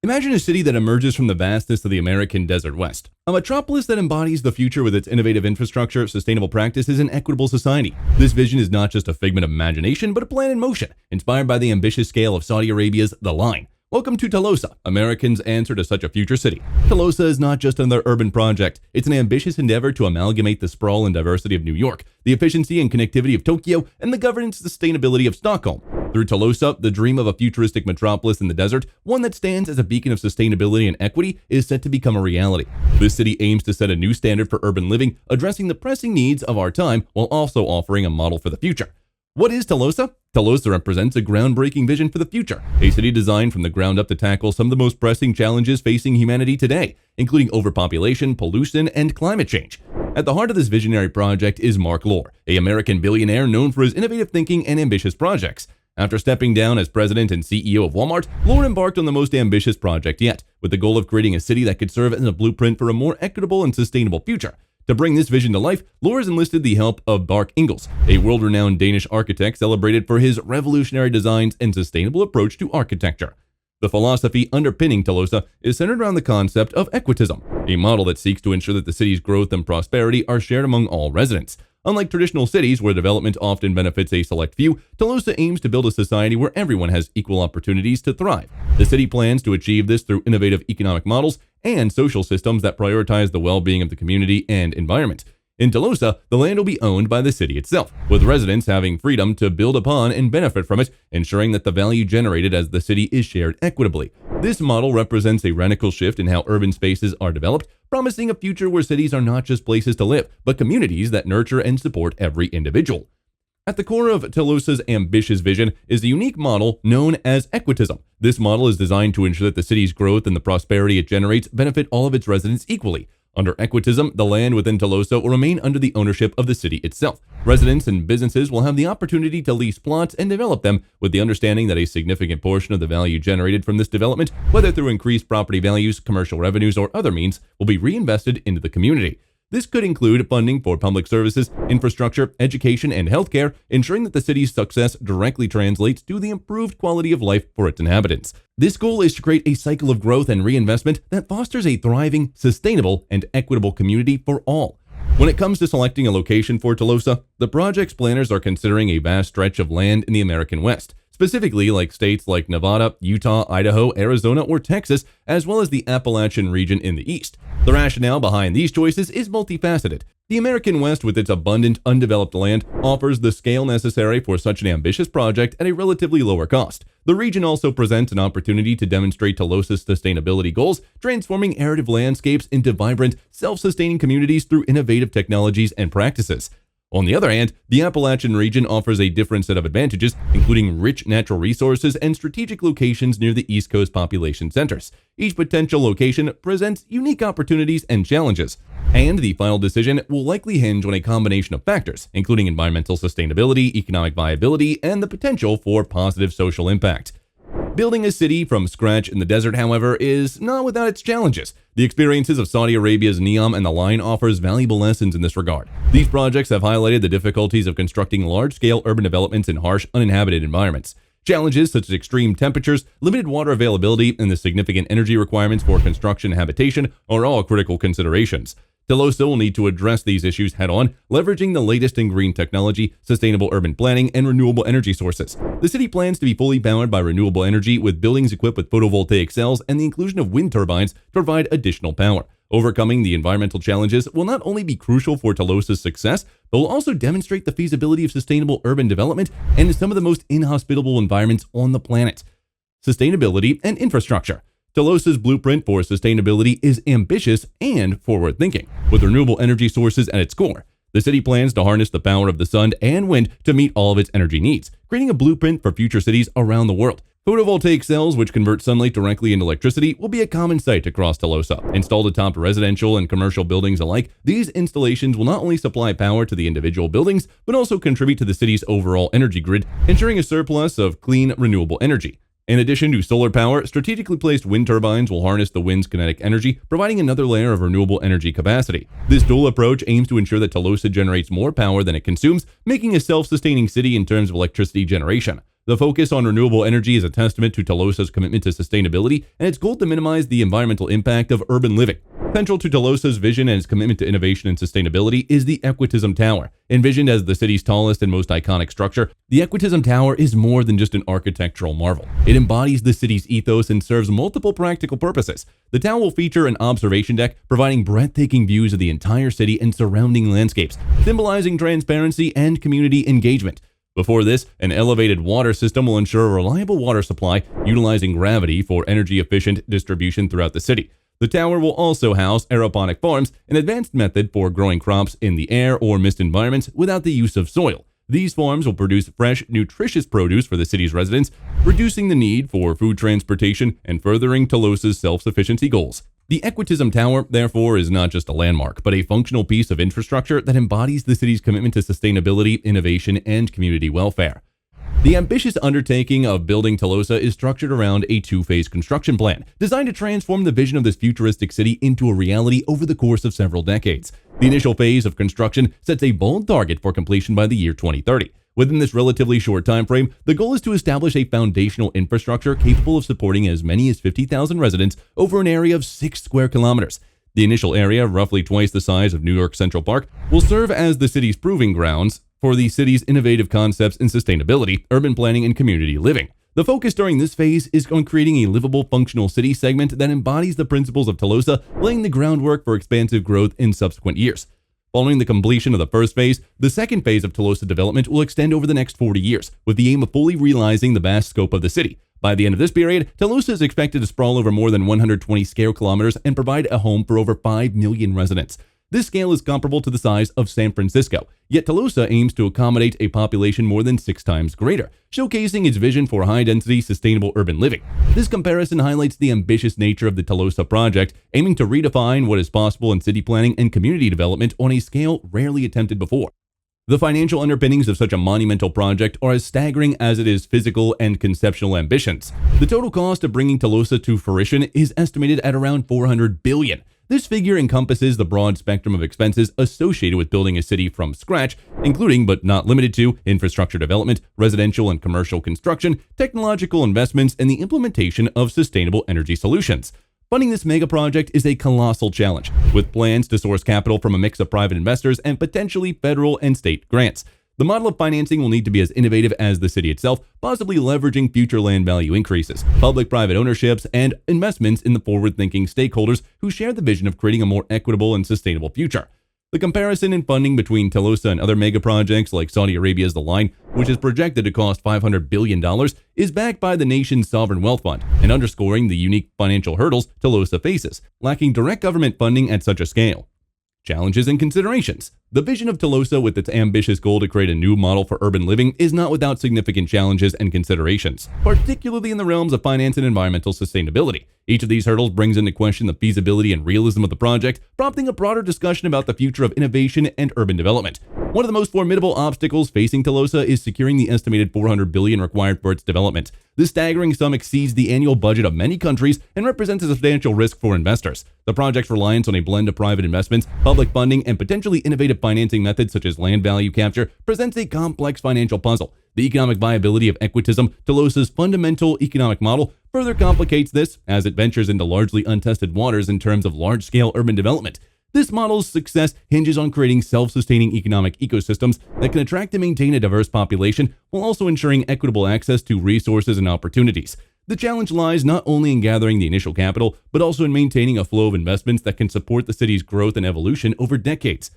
Imagine a city that emerges from the vastness of the American desert west. A metropolis that embodies the future with its innovative infrastructure, sustainable practices, and equitable society. This vision is not just a figment of imagination, but a plan in motion, inspired by the ambitious scale of Saudi Arabia's The Line. Welcome to Telosa, Americans' answer to such a future city. Telosa is not just another urban project. It's an ambitious endeavor to amalgamate the sprawl and diversity of New York, the efficiency and connectivity of Tokyo, and the governance and sustainability of Stockholm. Through Telosa, the dream of a futuristic metropolis in the desert, one that stands as a beacon of sustainability and equity, is set to become a reality. This city aims to set a new standard for urban living, addressing the pressing needs of our time while also offering a model for the future. What is Telosa? Telosa represents a groundbreaking vision for the future, a city designed from the ground up to tackle some of the most pressing challenges facing humanity today, including overpopulation, pollution, and climate change. At the heart of this visionary project is Mark Lohr, an American billionaire known for his innovative thinking and ambitious projects. After stepping down as president and CEO of Walmart, Lohr embarked on the most ambitious project yet, with the goal of creating a city that could serve as a blueprint for a more equitable and sustainable future. To bring this vision to life, Lohr has enlisted the help of Bark Ingels, a world-renowned Danish architect celebrated for his revolutionary designs and sustainable approach to architecture. The philosophy underpinning Telosa is centered around the concept of equitism, a model that seeks to ensure that the city's growth and prosperity are shared among all residents. Unlike traditional cities where development often benefits a select few, Telosa aims to build a society where everyone has equal opportunities to thrive. The city plans to achieve this through innovative economic models and social systems that prioritize the well-being of the community and environment. In Telosa, the land will be owned by the city itself, with residents having freedom to build upon and benefit from it, ensuring that the value generated as the city is shared equitably. This model represents a radical shift in how urban spaces are developed, promising a future where cities are not just places to live, but communities that nurture and support every individual. At the core of Telosa's ambitious vision is a unique model known as equitism. This model is designed to ensure that the city's growth and the prosperity it generates benefit all of its residents equally. Under equitism, the land within Telosa will remain under the ownership of the city itself. Residents and businesses will have the opportunity to lease plots and develop them, with the understanding that a significant portion of the value generated from this development, whether through increased property values, commercial revenues, or other means, will be reinvested into the community. This could include funding for public services, infrastructure, education, and healthcare, ensuring that the city's success directly translates to the improved quality of life for its inhabitants. This goal is to create a cycle of growth and reinvestment that fosters a thriving, sustainable, and equitable community for all. When it comes to selecting a location for Telosa, the project's planners are considering a vast stretch of land in the American West, specifically like states like Nevada, Utah, Idaho, Arizona, or Texas, as well as the Appalachian region in the east. The rationale behind these choices is multifaceted. The American West, with its abundant, undeveloped land, offers the scale necessary for such an ambitious project at a relatively lower cost. The region also presents an opportunity to demonstrate Telosa's sustainability goals, transforming arid landscapes into vibrant, self-sustaining communities through innovative technologies and practices. On the other hand, the Appalachian region offers a different set of advantages, including rich natural resources and strategic locations near the East Coast population centers. Each potential location presents unique opportunities and challenges, and the final decision will likely hinge on a combination of factors, including environmental sustainability, economic viability, and the potential for positive social impact. Building a city from scratch in the desert, however, is not without its challenges. The experiences of Saudi Arabia's Neom and The Line offers valuable lessons in this regard. These projects have highlighted the difficulties of constructing large-scale urban developments in harsh, uninhabited environments. Challenges such as extreme temperatures, limited water availability, and the significant energy requirements for construction and habitation are all critical considerations. Telosa will need to address these issues head-on, leveraging the latest in green technology, sustainable urban planning, and renewable energy sources. The city plans to be fully powered by renewable energy, with buildings equipped with photovoltaic cells and the inclusion of wind turbines to provide additional power. Overcoming the environmental challenges will not only be crucial for Telosa's success, but will also demonstrate the feasibility of sustainable urban development in some of the most inhospitable environments on the planet. Sustainability and infrastructure. Telosa's blueprint for sustainability is ambitious and forward-thinking, with renewable energy sources at its core. The city plans to harness the power of the sun and wind to meet all of its energy needs, creating a blueprint for future cities around the world. Photovoltaic cells, which convert sunlight directly into electricity, will be a common sight across Telosa. Installed atop residential and commercial buildings alike, these installations will not only supply power to the individual buildings, but also contribute to the city's overall energy grid, ensuring a surplus of clean, renewable energy. In addition to solar power, strategically placed wind turbines will harness the wind's kinetic energy, providing another layer of renewable energy capacity. This dual approach aims to ensure that Telosa generates more power than it consumes, making a self-sustaining city in terms of electricity generation. The focus on renewable energy is a testament to Telosa's commitment to sustainability and its goal to minimize the environmental impact of urban living. Central to Telosa's vision and its commitment to innovation and sustainability is the Equitism Tower. Envisioned as the city's tallest and most iconic structure, the Equitism Tower is more than just an architectural marvel. It embodies the city's ethos and serves multiple practical purposes. The tower will feature an observation deck, providing breathtaking views of the entire city and surrounding landscapes, symbolizing transparency and community engagement. Before this, an elevated water system will ensure a reliable water supply, utilizing gravity for energy-efficient distribution throughout the city. The tower will also house aeroponic farms, an advanced method for growing crops in the air or mist environments without the use of soil. These farms will produce fresh, nutritious produce for the city's residents, reducing the need for food transportation and furthering Telosa's self-sufficiency goals. The Equitism Tower, therefore, is not just a landmark, but a functional piece of infrastructure that embodies the city's commitment to sustainability, innovation, and community welfare. The ambitious undertaking of building Telosa is structured around a two-phase construction plan, designed to transform the vision of this futuristic city into a reality over the course of several decades. The initial phase of construction sets a bold target for completion by the year 2030. Within this relatively short time frame, the goal is to establish a foundational infrastructure capable of supporting as many as 50,000 residents over an area of 6 square kilometers. The initial area, roughly twice the size of New York Central Park, will serve as the city's proving grounds for the city's innovative concepts in sustainability, urban planning, and community living. The focus during this phase is on creating a livable, functional city segment that embodies the principles of Telosa, laying the groundwork for expansive growth in subsequent years. Following the completion of the first phase, the second phase of Telosa development will extend over the next 40 years, with the aim of fully realizing the vast scope of the city. By the end of this period, Telosa is expected to sprawl over more than 120 square kilometers and provide a home for over 5 million residents. This scale is comparable to the size of San Francisco, yet Telosa aims to accommodate a population more than 6 times greater, showcasing its vision for high-density, sustainable urban living. This comparison highlights the ambitious nature of the Telosa project, aiming to redefine what is possible in city planning and community development on a scale rarely attempted before. The financial underpinnings of such a monumental project are as staggering as it is physical and conceptual ambitions. The total cost of bringing Telosa to fruition is estimated at around $400 billion. This figure encompasses the broad spectrum of expenses associated with building a city from scratch, including but not limited to infrastructure development, residential and commercial construction, technological investments, and the implementation of sustainable energy solutions. Funding this mega project is a colossal challenge, with plans to source capital from a mix of private investors and potentially federal and state grants. The model of financing will need to be as innovative as the city itself, possibly leveraging future land value increases, public-private ownerships, and investments in the forward-thinking stakeholders who share the vision of creating a more equitable and sustainable future. The comparison in funding between Telosa and other mega projects like Saudi Arabia's The Line, which is projected to cost $500 billion, is backed by the nation's sovereign wealth fund and underscoring the unique financial hurdles Telosa faces, lacking direct government funding at such a scale. Challenges and considerations. The vision of Telosa, with its ambitious goal to create a new model for urban living, is not without significant challenges and considerations, particularly in the realms of finance and environmental sustainability. Each of these hurdles brings into question the feasibility and realism of the project, prompting a broader discussion about the future of innovation and urban development. One of the most formidable obstacles facing Telosa is securing the estimated $400 billion required for its development. This staggering sum exceeds the annual budget of many countries and represents a substantial risk for investors. The project's reliance on a blend of private investments, public funding, and potentially innovative financing methods such as land value capture presents a complex financial puzzle. The economic viability of Equitism, Telosa's fundamental economic model, further complicates this as it ventures into largely untested waters in terms of large-scale urban development. This model's success hinges on creating self-sustaining economic ecosystems that can attract and maintain a diverse population while also ensuring equitable access to resources and opportunities. The challenge lies not only in gathering the initial capital, but also in maintaining a flow of investments that can support the city's growth and evolution over decades.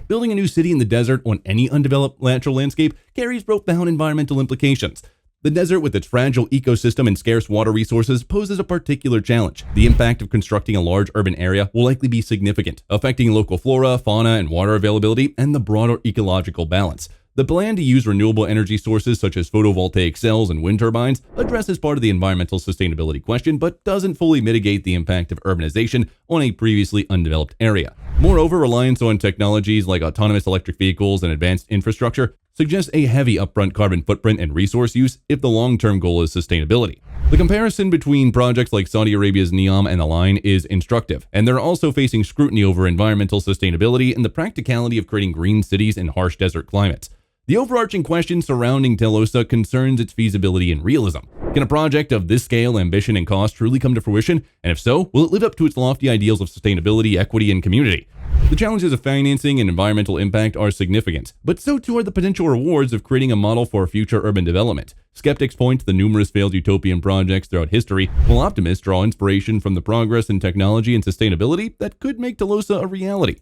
Building a new city in the desert on any undeveloped natural landscape carries profound environmental implications. The desert, with its fragile ecosystem and scarce water resources, poses a particular challenge. The impact of constructing a large urban area will likely be significant, affecting local flora, fauna, and water availability, and the broader ecological balance. The plan to use renewable energy sources such as photovoltaic cells and wind turbines addresses part of the environmental sustainability question, but doesn't fully mitigate the impact of urbanization on a previously undeveloped area. Moreover, reliance on technologies like autonomous electric vehicles and advanced infrastructure suggests a heavy upfront carbon footprint and resource use if the long-term goal is sustainability. The comparison between projects like Saudi Arabia's NEOM and The Line is instructive, and they're also facing scrutiny over environmental sustainability and the practicality of creating green cities in harsh desert climates. The overarching question surrounding Telosa concerns its feasibility and realism. Can a project of this scale, ambition, and cost truly come to fruition? And if so, will it live up to its lofty ideals of sustainability, equity, and community? The challenges of financing and environmental impact are significant, but so too are the potential rewards of creating a model for future urban development. Skeptics point to the numerous failed utopian projects throughout history, while optimists draw inspiration from the progress in technology and sustainability that could make Telosa a reality.